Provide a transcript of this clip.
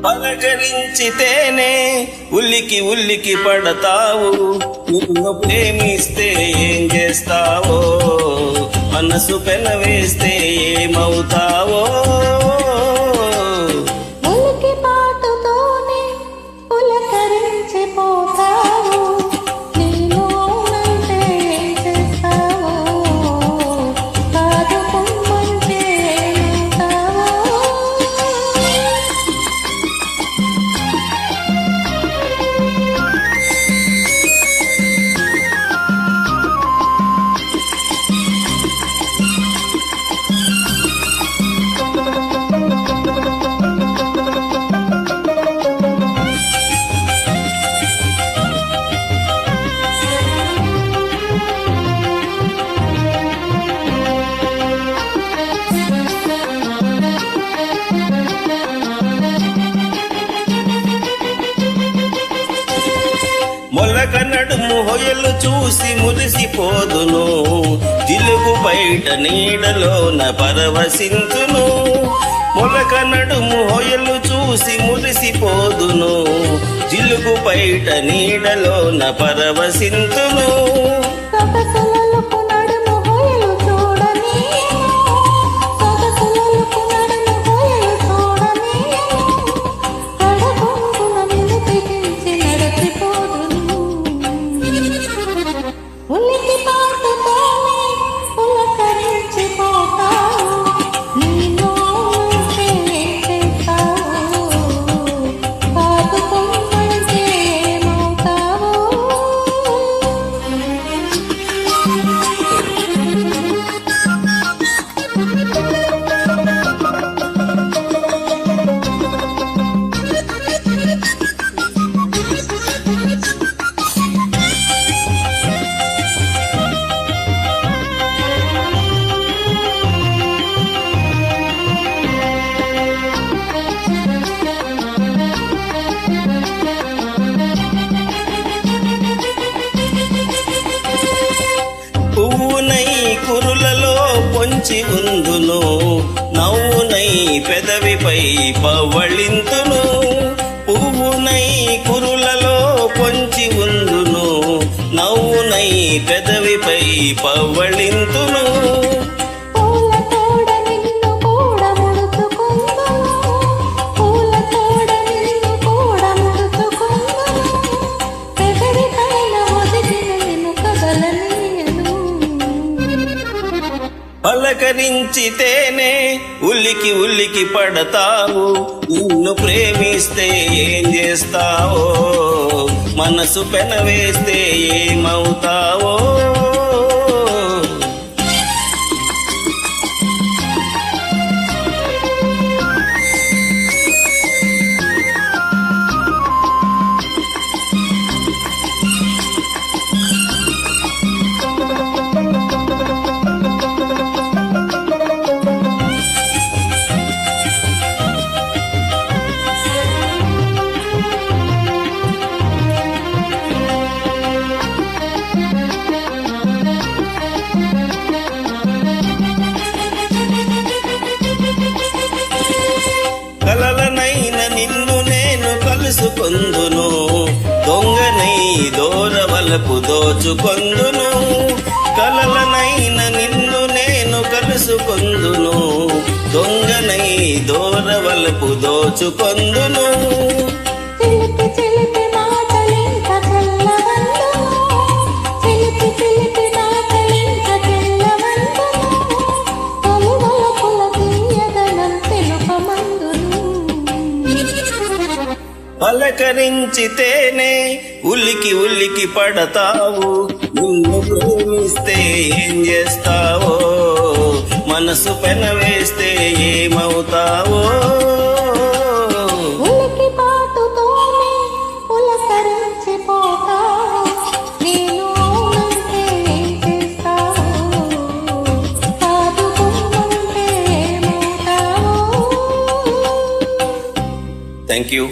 పలకరించితేనే ఉల్లికి ఉల్లికి పడతావు, నిన్ను ప్రేమిస్తే ఏం చేస్తావో, మనసు పెనవేస్తే ఏమవుతావో. మొలక నడుము హొయలు చూసి మురిసిపోదును, జిలుగు బయట నీడలోన పరవశింతును. మొలక నడుము హొయలు చూసి మురిసిపోదును, జిలుగు బయట నీడలోన పరవశింతును. పువ్వునై కురులలో పొంచి ఉందును, నవ్వునై పెదవిపై పవ్వళింతును. పువ్వునై కురులలో పొంచి ఉందును, నవ్వునై పెదవిపై పవ్వళింతును. పలకరించితేనే ఉల్లికి ఉల్లికి పడతావు, నిన్ను ప్రేమిస్తే ఏం చేస్తావో, మనసు పెనవేస్తే ఏమవుతావో. నిన్ను నేను కలుసుకొందును, దొంగనై దూరవలపు దోచుకొందును. కలలనైన నిన్ను నేను కలుసుకొందును, దొంగనై దూరవలపు దోచుకొందును. పలకరించితేనే ఉల్లికి ఉల్లికి పడతావు, నిన్ను ప్రేమిస్తే ఏం చేస్తావో, మనసు పెనవేస్తే ఏమవుతావో. Thank you.